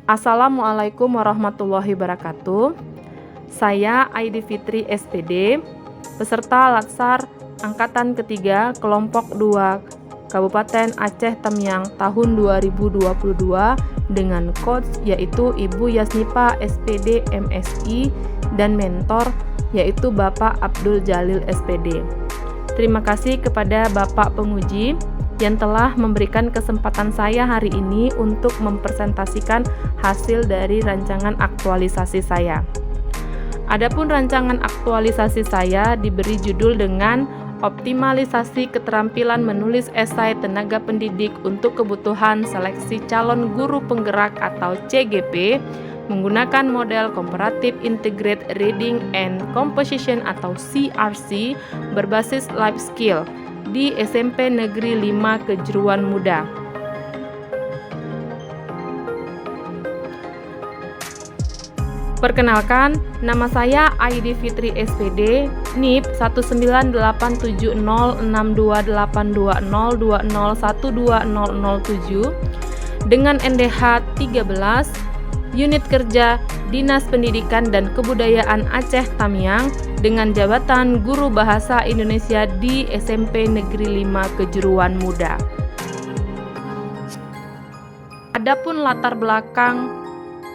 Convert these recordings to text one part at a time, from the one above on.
Assalamualaikum warahmatullahi wabarakatuh. Saya Aidi Fitri SPD, peserta Latsar Angkatan Ketiga Kelompok 2 Kabupaten Aceh Tamiang tahun 2022 dengan coach yaitu Ibu Yasnipa SPD MSI dan mentor yaitu Bapak Abdul Jalil SPD. Terima kasih kepada Bapak penguji yang telah memberikan kesempatan saya hari ini untuk mempresentasikan hasil dari rancangan aktualisasi saya. Adapun rancangan aktualisasi saya diberi judul dengan Optimalisasi Keterampilan Menulis Esai Tenaga Pendidik untuk Kebutuhan Seleksi Calon Guru Penggerak atau CGP menggunakan model Comparative Integrated Reading and Composition atau CRC berbasis life skill di SMP Negeri 5 Kejuruan Muda. Perkenalkan, nama saya Aidi Fitri SPD, NIP 1982682820020120007 dengan NDH 13, Unit Kerja Dinas Pendidikan dan Kebudayaan Aceh Tamiang dengan jabatan Guru Bahasa Indonesia di SMP Negeri 5 Kejuruan Muda. Adapun latar belakang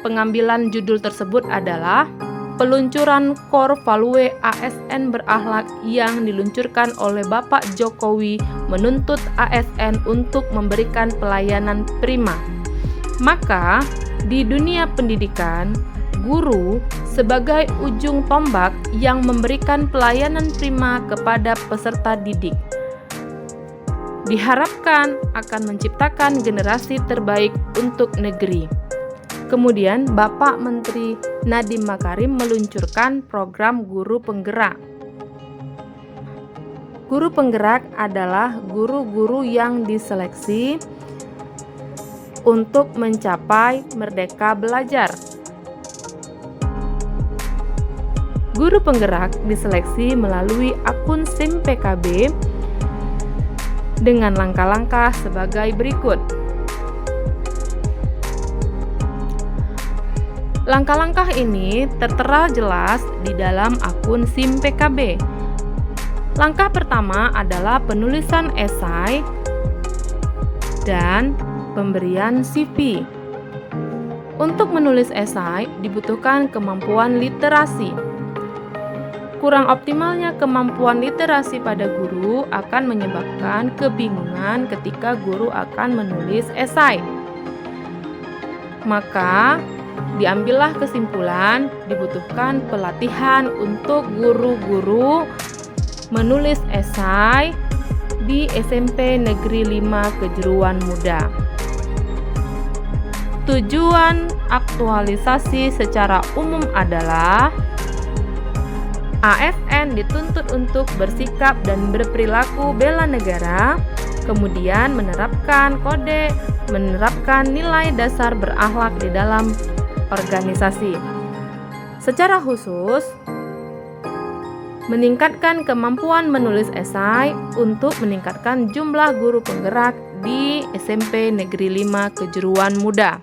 pengambilan judul tersebut adalah peluncuran Core Value ASN berakhlak yang diluncurkan oleh Bapak Jokowi menuntut ASN untuk memberikan pelayanan prima. Maka, di dunia pendidikan, guru sebagai ujung tombak yang memberikan pelayanan prima kepada peserta didik. Diharapkan akan menciptakan generasi terbaik untuk negeri. Kemudian Bapak Menteri Nadiem Makarim meluncurkan program Guru Penggerak. Guru Penggerak adalah guru-guru yang diseleksi untuk mencapai merdeka belajar. Guru Penggerak diseleksi melalui akun SIM PKB dengan langkah-langkah sebagai berikut. Langkah-langkah ini tertera jelas di dalam akun SIM PKB. Langkah pertama adalah penulisan esai dan pemberian CV. Untuk menulis esai dibutuhkan kemampuan literasi. Kurang optimalnya kemampuan literasi pada guru akan menyebabkan kebingungan ketika guru akan menulis esai. Maka diambillah kesimpulan dibutuhkan pelatihan untuk guru-guru menulis esai di SMP Negeri 5 Kejuruan Muda. Tujuan aktualisasi secara umum adalah ASN dituntut untuk bersikap dan berperilaku bela negara, kemudian menerapkan kode, menerapkan nilai dasar berakhlak di dalam organisasi. Secara khusus, meningkatkan kemampuan menulis esai untuk meningkatkan jumlah guru penggerak di SMP Negeri 5 Kejuruan Muda.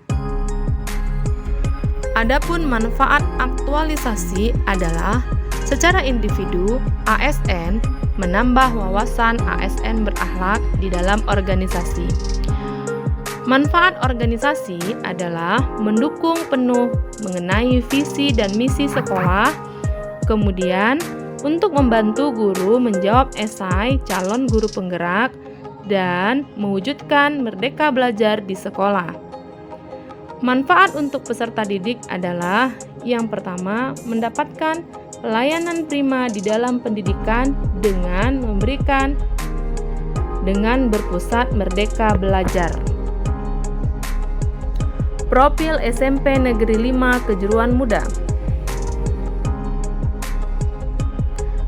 Adapun manfaat aktualisasi adalah secara individu, ASN menambah wawasan ASN berakhlak di dalam organisasi. Manfaat organisasi adalah mendukung penuh mengenai visi dan misi sekolah, kemudian untuk membantu guru menjawab esai calon guru penggerak, dan mewujudkan merdeka belajar di sekolah. Manfaat untuk peserta didik adalah yang pertama, mendapatkan pelayanan prima di dalam pendidikan dengan berpusat merdeka belajar. Profil SMP Negeri 5 Kejuruan Muda.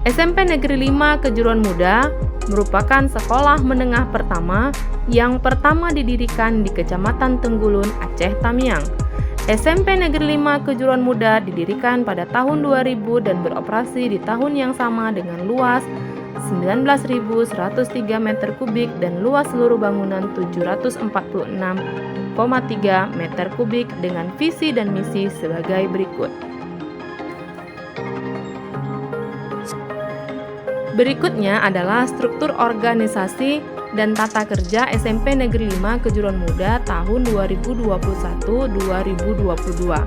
SMP Negeri 5 Kejuruan Muda merupakan sekolah menengah pertama yang pertama didirikan di Kecamatan Tenggulun, Aceh Tamiang. SMP Negeri 5 Kejuruan Muda didirikan pada tahun 2000 dan beroperasi di tahun yang sama dengan luas 19.103 meter kubik dan luas seluruh bangunan 746 meter kubik dengan visi dan misi sebagai berikut. Berikutnya adalah struktur organisasi dan tata kerja SMP Negeri 5 Kejuruan Muda tahun 2021-2022.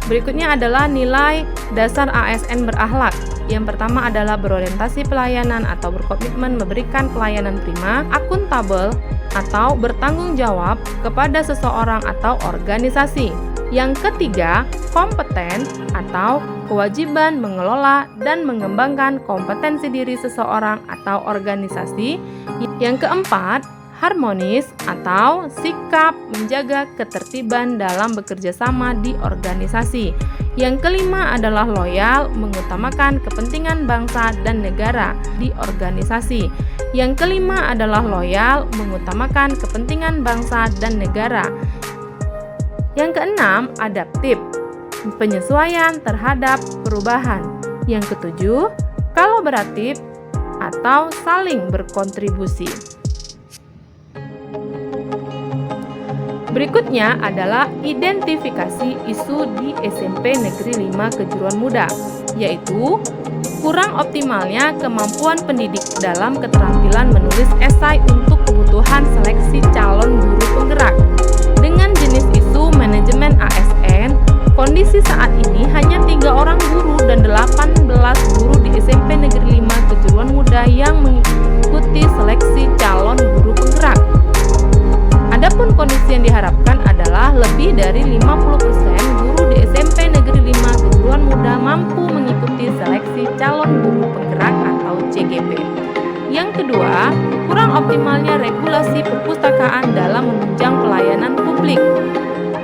Berikutnya adalah nilai dasar ASN berakhlak. Yang pertama adalah berorientasi pelayanan atau berkomitmen memberikan pelayanan prima, akuntabel atau bertanggung jawab kepada seseorang atau organisasi. Yang ketiga, kompeten atau kewajiban mengelola dan mengembangkan kompetensi diri seseorang atau organisasi. Yang keempat, harmonis atau sikap menjaga ketertiban dalam bekerja sama di organisasi. Yang kelima adalah loyal, mengutamakan kepentingan bangsa dan negara di organisasi. Yang kelima adalah loyal, mengutamakan kepentingan bangsa dan negara. Yang keenam, adaptif, penyesuaian terhadap perubahan. Yang ketujuh, kolaboratif atau saling berkontribusi. Berikutnya adalah identifikasi isu di SMP Negeri 5 Kejuruan Muda, yaitu kurang optimalnya kemampuan pendidik dalam keterampilan menulis esai untuk kebutuhan seleksi calon guru penggerak. Dengan jenis isu manajemen ASN, kondisi saat ini hanya 3 orang guru dan 18 guru di SMP Negeri 5 Kejuruan Muda yang mengikuti seleksi calon guru penggerak. Adapun kondisi yang diharapkan adalah lebih dari 50% guru di SMP Negeri 5 Kejuruan Muda mampu mengikuti seleksi calon guru penggerak atau CGP. Yang kedua, kurang optimalnya regulasi perpustakaan dalam menunjang pelayanan publik.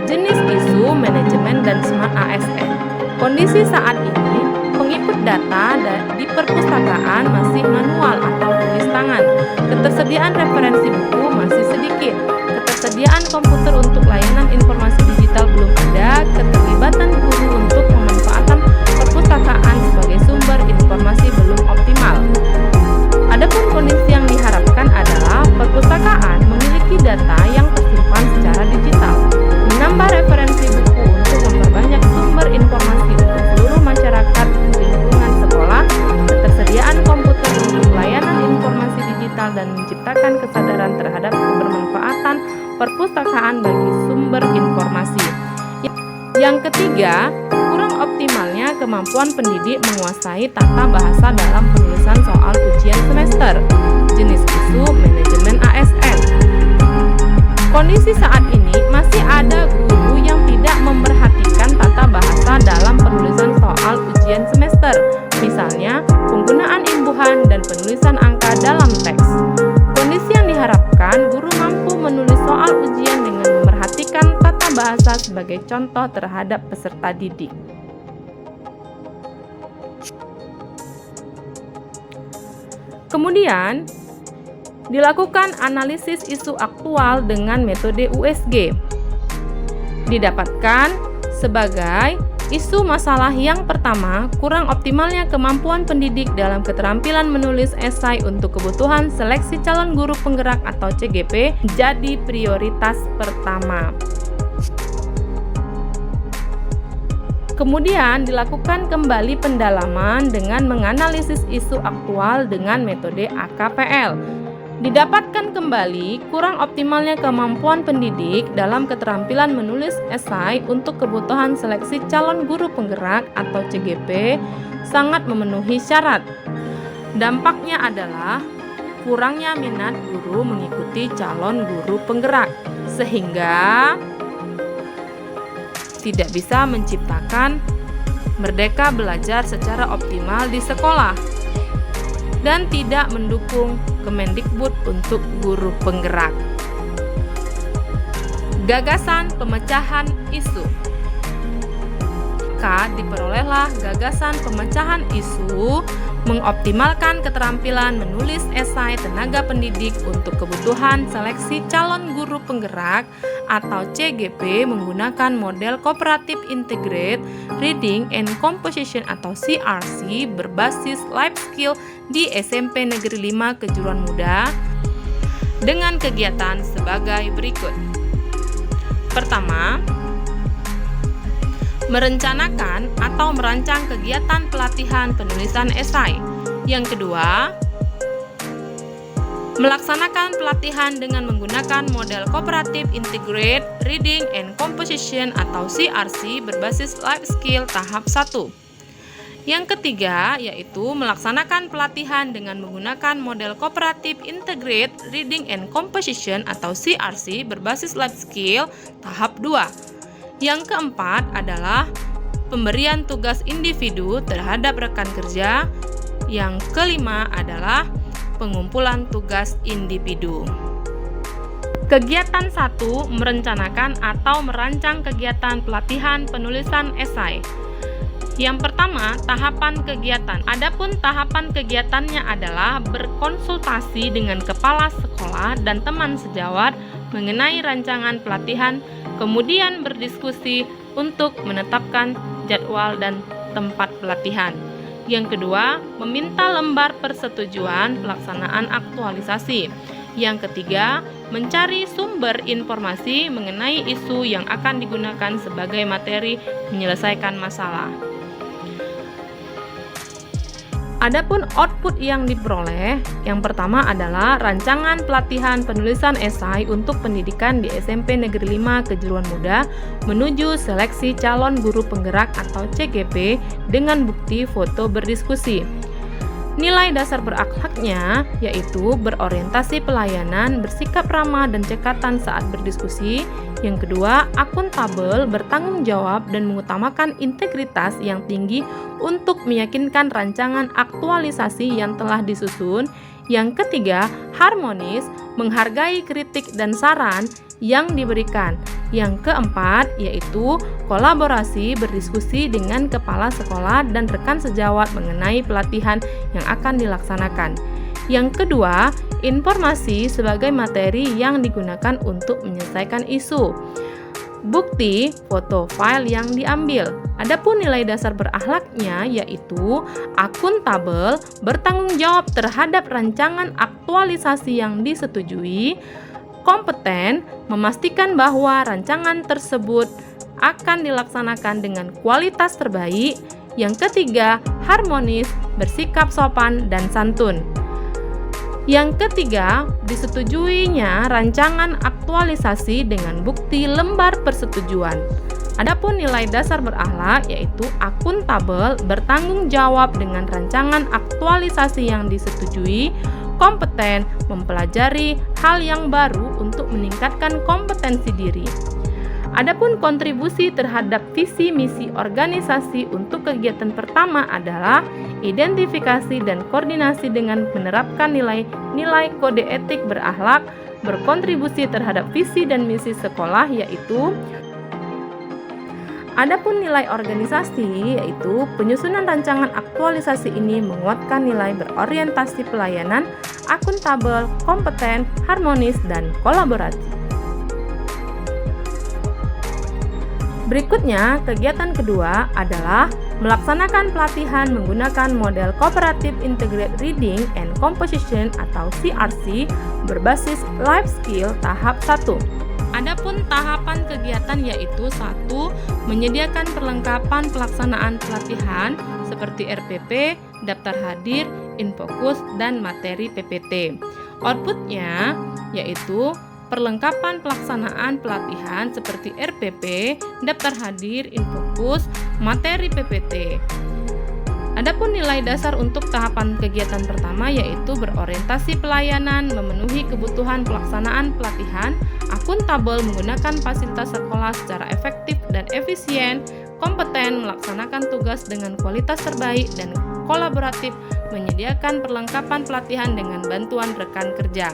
Jenis isu manajemen dan smart ASN. Kondisi saat ini, penginput data di perpustakaan masih manual atau tulis tangan. Ketersediaan referensi buku masih sedikit. Ketersediaan komputer untuk layanan informasi digital belum ada. Keterlibatan guru untuk pemanfaatan perpustakaan sebagai sumber informasi belum optimal. Adapun kondisi yang diharapkan adalah perpustakaan memiliki data yang tersimpan secara digital, menambah referensi buku untuk memperbanyak sumber informasi untuk seluruh masyarakat lingkungan sekolah, ketersediaan komputer untuk layanan informasi digital dan menciptakan kesadaran terhadap kebermanfaatan perpustakaan bagi sumber informasi. Yang ketiga, kurang optimalnya kemampuan pendidik menguasai tata bahasa dalam penulisan soal ujian semester. Jenis isu manajemen ASN. Kondisi saat ini masih ada guru yang tidak memperhatikan tata bahasa dalam penulisan soal ujian semester. Misalnya, penggunaan imbuhan dan penulisan angka dalam teks. Kondisi yang diharapkan guru mampu menulis soal ujian dengan memperhatikan tata bahasa sebagai contoh terhadap peserta didik. Kemudian, dilakukan analisis isu aktual dengan metode USG. Didapatkan sebagai isu masalah yang pertama, kurang optimalnya kemampuan pendidik dalam keterampilan menulis esai untuk kebutuhan seleksi calon guru penggerak atau CGP jadi prioritas pertama. Kemudian dilakukan kembali pendalaman dengan menganalisis isu aktual dengan metode AKPL. Didapatkan kembali kurang optimalnya kemampuan pendidik dalam keterampilan menulis esai untuk kebutuhan seleksi calon guru penggerak atau CGP sangat memenuhi syarat. Dampaknya adalah kurangnya minat guru mengikuti calon guru penggerak, sehingga tidak bisa menciptakan merdeka belajar secara optimal di sekolah dan tidak mendukung Kemendikbud untuk guru penggerak. Gagasan pemecahan isu. Diperolehlah gagasan pemecahan isu mengoptimalkan keterampilan menulis esai tenaga pendidik untuk kebutuhan seleksi calon guru penggerak atau CGP menggunakan model Cooperative Integrated Reading and Composition atau CRC berbasis life skill di SMP Negeri 5 Kejuruan Muda. dengan kegiatan sebagai berikut. Pertama, merencanakan atau merancang kegiatan pelatihan penulisan esai. Yang kedua, melaksanakan pelatihan dengan menggunakan model Cooperative Integrated Reading and Composition atau CRC berbasis life skill tahap 1. Yang ketiga, yaitu melaksanakan pelatihan dengan menggunakan model Cooperative Integrated Reading and Composition atau CRC berbasis life skill tahap 2. Yang keempat adalah pemberian tugas individu terhadap rekan kerja. Yang kelima adalah pengumpulan tugas individu. Kegiatan 1, merencanakan atau merancang kegiatan pelatihan penulisan esai. Yang pertama, tahapan kegiatan. Adapun tahapan kegiatannya adalah berkonsultasi dengan kepala sekolah dan teman sejawat mengenai rancangan pelatihan, kemudian berdiskusi untuk menetapkan jadwal dan tempat pelatihan. Yang kedua, meminta lembar persetujuan pelaksanaan aktualisasi. Yang ketiga, mencari sumber informasi mengenai isu yang akan digunakan sebagai materi menyelesaikan masalah. Adapun output yang diperoleh, yang pertama adalah rancangan pelatihan penulisan esai untuk pendidikan di SMP Negeri 5 Kejuruan Muda menuju seleksi calon guru penggerak atau CGP dengan bukti foto berdiskusi. Nilai dasar berakhlaknya yaitu berorientasi pelayanan, bersikap ramah dan cekatan saat berdiskusi. Yang kedua, akuntabel, bertanggung jawab dan mengutamakan integritas yang tinggi untuk meyakinkan rancangan aktualisasi yang telah disusun. Yang ketiga, harmonis, menghargai kritik dan saran yang diberikan. Yang keempat, yaitu kolaborasi, berdiskusi dengan kepala sekolah dan rekan sejawat mengenai pelatihan yang akan dilaksanakan. Yang kedua, informasi sebagai materi yang digunakan untuk menyelesaikan isu. Bukti foto file yang diambil. Adapun nilai dasar berakhlaknya yaitu akuntabel, bertanggung jawab terhadap rancangan aktualisasi yang disetujui, kompeten, memastikan bahwa rancangan tersebut akan dilaksanakan dengan kualitas terbaik. Yang ketiga, harmonis, bersikap sopan dan santun. Yang ketiga, disetujuinya rancangan aktualisasi dengan bukti lembar persetujuan. Adapun nilai dasar berakhlak yaitu akuntabel, bertanggung jawab dengan rancangan aktualisasi yang disetujui, kompeten, mempelajari hal yang baru untuk meningkatkan kompetensi diri. Adapun kontribusi terhadap visi misi organisasi untuk kegiatan pertama adalah identifikasi dan koordinasi dengan menerapkan nilai-nilai kode etik berakhlak, berkontribusi terhadap visi dan misi sekolah yaitu. Adapun nilai organisasi yaitu penyusunan rancangan aktualisasi ini menguatkan nilai berorientasi pelayanan, akuntabel, kompeten, harmonis, dan kolaborasi. Berikutnya, kegiatan kedua adalah melaksanakan pelatihan menggunakan model Cooperative Integrated Reading and Composition atau CRC berbasis life skill tahap 1. Adapun tahapan kegiatan yaitu 1. Menyediakan perlengkapan pelaksanaan pelatihan seperti RPP, daftar hadir, infokus, dan materi PPT. Outputnya yaitu perlengkapan pelaksanaan pelatihan seperti RPP, daftar hadir, infokus, materi PPT. Adapun nilai dasar untuk tahapan kegiatan pertama yaitu berorientasi pelayanan, memenuhi kebutuhan pelaksanaan pelatihan, akuntabel, menggunakan fasilitas sekolah secara efektif dan efisien, kompeten, melaksanakan tugas dengan kualitas terbaik, dan kolaboratif, menyediakan perlengkapan pelatihan dengan bantuan rekan kerja.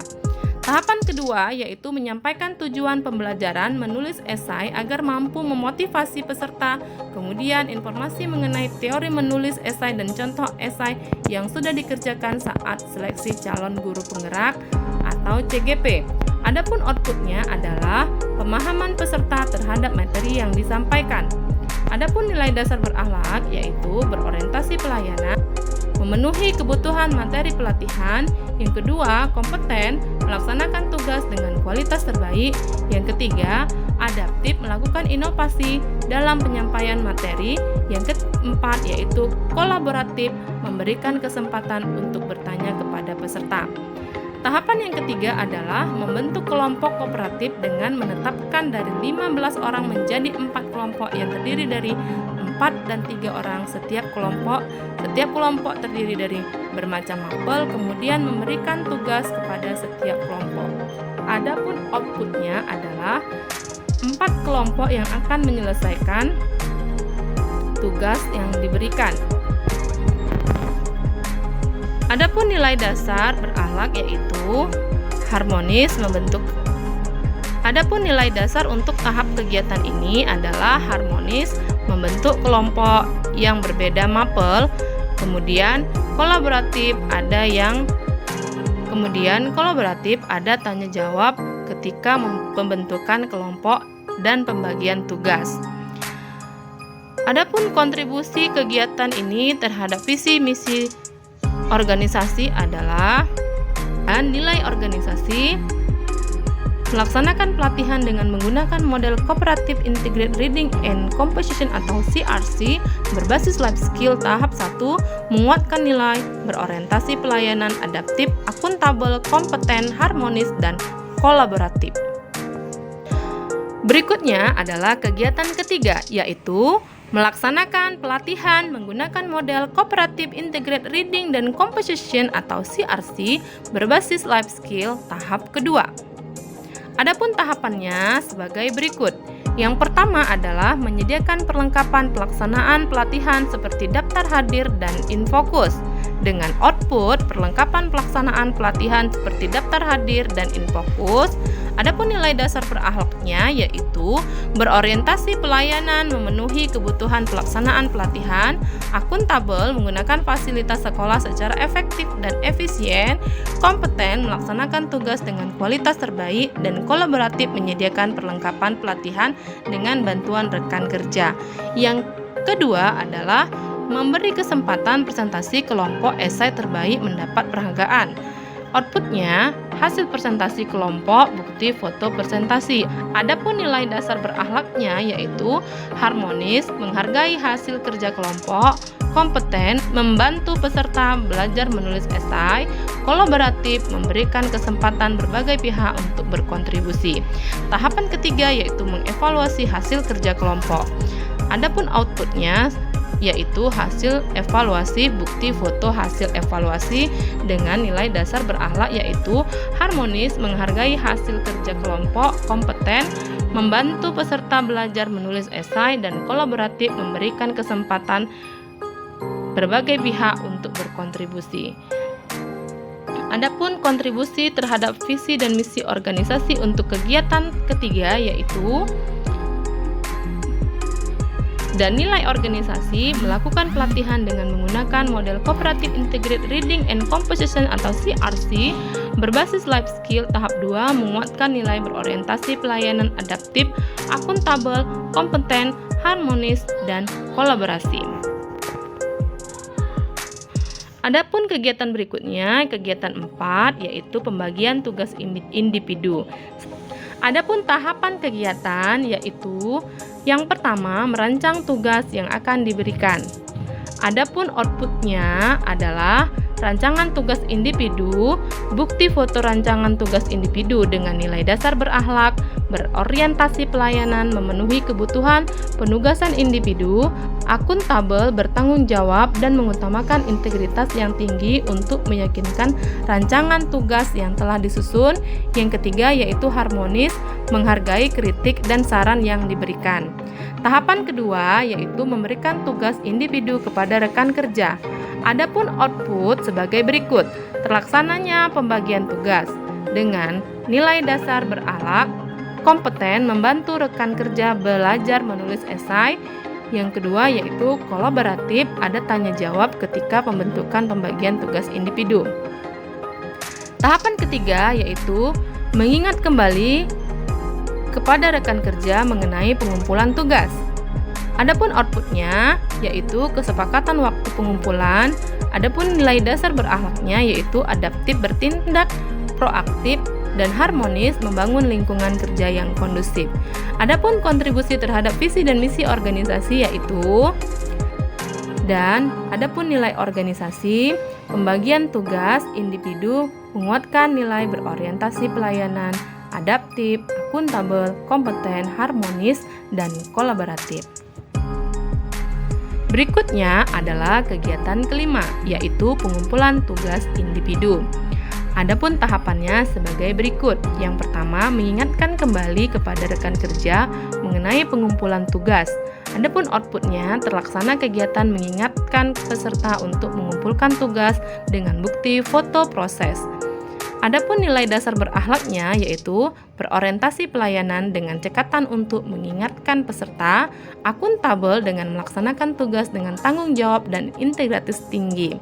Tahapan kedua yaitu menyampaikan tujuan pembelajaran menulis esai agar mampu memotivasi peserta, kemudian informasi mengenai teori menulis esai dan contoh esai yang sudah dikerjakan saat seleksi calon guru penggerak atau CGP. Adapun outputnya adalah pemahaman peserta terhadap materi yang disampaikan. Adapun nilai dasar berakhlak yaitu berorientasi pelayanan, memenuhi kebutuhan materi pelatihan. Yang kedua, kompeten, melaksanakan tugas dengan kualitas terbaik. Yang ketiga, adaptif, melakukan inovasi dalam penyampaian materi. Yang keempat, yaitu kolaboratif, memberikan kesempatan untuk bertanya kepada peserta. Tahapan yang ketiga adalah membentuk kelompok kooperatif dengan menetapkan dari 15 orang menjadi 4 kelompok yang terdiri dari 4 dan 3 orang setiap kelompok. Setiap kelompok terdiri dari bermacam mapel, kemudian memberikan tugas kepada setiap kelompok. Adapun outputnya adalah 4 kelompok yang akan menyelesaikan tugas yang diberikan. Adapun nilai dasar berakhlak yaitu harmonis membentuk. Adapun nilai dasar untuk tahap kegiatan ini adalah harmonis membentuk kelompok yang berbeda mapel, kemudian kolaboratif ada tanya jawab ketika pembentukan kelompok dan pembagian tugas. Adapun kontribusi kegiatan ini terhadap visi misi organisasi adalah nilai organisasi, melaksanakan pelatihan dengan menggunakan model Cooperative Integrated Reading and Composition atau CRC berbasis life skill tahap 1, menguatkan nilai, berorientasi pelayanan, adaptif, akuntabel, kompeten, harmonis, dan kolaboratif. Berikutnya adalah kegiatan ketiga, yaitu melaksanakan pelatihan menggunakan model Cooperative Integrated Reading dan Composition atau CRC berbasis life skill tahap kedua. Adapun tahapannya sebagai berikut. Yang pertama adalah menyediakan perlengkapan pelaksanaan pelatihan seperti daftar hadir dan infokus. Dengan output perlengkapan pelaksanaan pelatihan seperti daftar hadir dan infokus. Adapun nilai dasar berakhlaknya yaitu berorientasi pelayanan, memenuhi kebutuhan pelaksanaan pelatihan, akuntabel, menggunakan fasilitas sekolah secara efektif dan efisien, kompeten, melaksanakan tugas dengan kualitas terbaik, dan kolaboratif, menyediakan perlengkapan pelatihan dengan bantuan rekan kerja. Yang kedua adalah memberi kesempatan presentasi kelompok esai terbaik mendapat penghargaan. Outputnya, hasil presentasi kelompok, bukti foto presentasi. Adapun nilai dasar berakhlaknya yaitu harmonis, menghargai hasil kerja kelompok, kompeten, membantu peserta belajar menulis esai, kolaboratif, memberikan kesempatan berbagai pihak untuk berkontribusi. Tahapan ketiga yaitu mengevaluasi hasil kerja kelompok. Adapun outputnya yaitu hasil evaluasi, bukti foto hasil evaluasi dengan nilai dasar berakhlak yaitu harmonis, menghargai hasil kerja kelompok, kompeten, membantu peserta belajar menulis esai, dan kolaboratif, memberikan kesempatan berbagai pihak untuk berkontribusi. Adapun kontribusi terhadap visi dan misi organisasi untuk kegiatan ketiga yaitu dan nilai organisasi, melakukan pelatihan dengan menggunakan model Cooperative Integrated Reading and Composition atau CRC berbasis life skill tahap 2, menguatkan nilai, berorientasi pelayanan, adaptif, akuntabel, kompeten, harmonis, dan kolaborasi. Adapun kegiatan berikutnya, kegiatan 4 yaitu pembagian tugas individu. Adapun tahapan kegiatan yaitu yang pertama, merancang tugas yang akan diberikan. Adapun outputnya adalah rancangan tugas individu, bukti foto rancangan tugas individu dengan nilai dasar berakhlak, berorientasi pelayanan, memenuhi kebutuhan penugasan individu, akuntabel, bertanggung jawab, dan mengutamakan integritas yang tinggi untuk meyakinkan rancangan tugas yang telah disusun. Yang ketiga yaitu harmonis, menghargai kritik dan saran yang diberikan. Tahapan kedua yaitu memberikan tugas individu kepada rekan kerja. Adapun output sebagai berikut. Terlaksananya pembagian tugas dengan nilai dasar berakhlak, kompeten, membantu rekan kerja belajar menulis esai. Yang kedua yaitu kolaboratif, ada tanya jawab ketika pembentukan pembagian tugas individu. Tahapan ketiga yaitu mengingat kembali kepada rekan kerja mengenai pengumpulan tugas. Adapun outputnya yaitu kesepakatan waktu pengumpulan. Adapun nilai dasar berakhlaknya yaitu adaptif, bertindak proaktif, dan harmonis membangun lingkungan kerja yang kondusif. Adapun kontribusi terhadap visi dan misi organisasi yaitu adapun nilai organisasi, pembagian tugas individu, menguatkan nilai berorientasi pelayanan, adaptif, akuntabel, kompeten, harmonis, dan kolaboratif. Berikutnya adalah kegiatan kelima, yaitu pengumpulan tugas individu. Adapun tahapannya sebagai berikut. Yang pertama, mengingatkan kembali kepada rekan kerja mengenai pengumpulan tugas. Adapun outputnya, terlaksana kegiatan mengingatkan peserta untuk mengumpulkan tugas dengan bukti foto proses. Adapun nilai dasar berakhlaknya yaitu berorientasi pelayanan dengan cekatan untuk mengingatkan peserta, akuntabel dengan melaksanakan tugas dengan tanggung jawab dan integritas tinggi.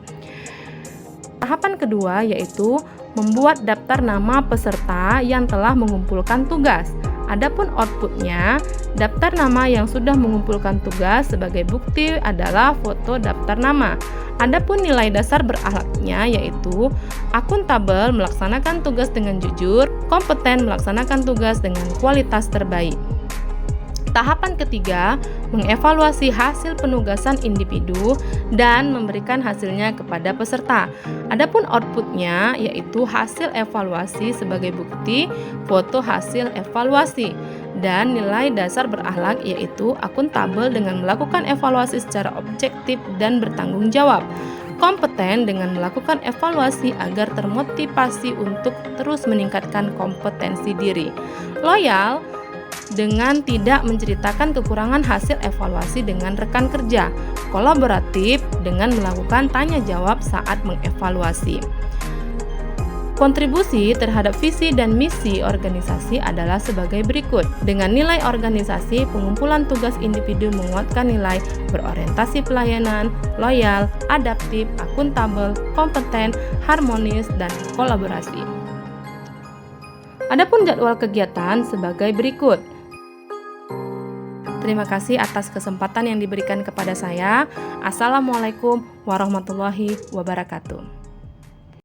Tahapan kedua yaitu membuat daftar nama peserta yang telah mengumpulkan tugas. Adapun outputnya, daftar nama yang sudah mengumpulkan tugas sebagai bukti adalah foto daftar nama. Adapun nilai dasar berakhlaknya yaitu akuntabel melaksanakan tugas dengan jujur, kompeten melaksanakan tugas dengan kualitas terbaik. Tahapan ketiga, mengevaluasi hasil penugasan individu dan memberikan hasilnya kepada peserta. Adapun outputnya yaitu hasil evaluasi sebagai bukti, foto hasil evaluasi, dan nilai dasar berakhlak yaitu akuntabel dengan melakukan evaluasi secara objektif dan bertanggung jawab. Kompeten dengan melakukan evaluasi agar termotivasi untuk terus meningkatkan kompetensi diri. Loyal dengan tidak menceritakan kekurangan hasil evaluasi dengan rekan kerja. Kolaboratif dengan melakukan tanya jawab saat mengevaluasi. Kontribusi terhadap visi dan misi organisasi adalah sebagai berikut. Dengan nilai organisasi, pengumpulan tugas individu menguatkan nilai berorientasi pelayanan, loyal, adaptif, akuntabel, kompeten, harmonis, dan kolaborasi. Adapun jadwal kegiatan sebagai berikut. Terima kasih atas kesempatan yang diberikan kepada saya. Assalamualaikum warahmatullahi wabarakatuh.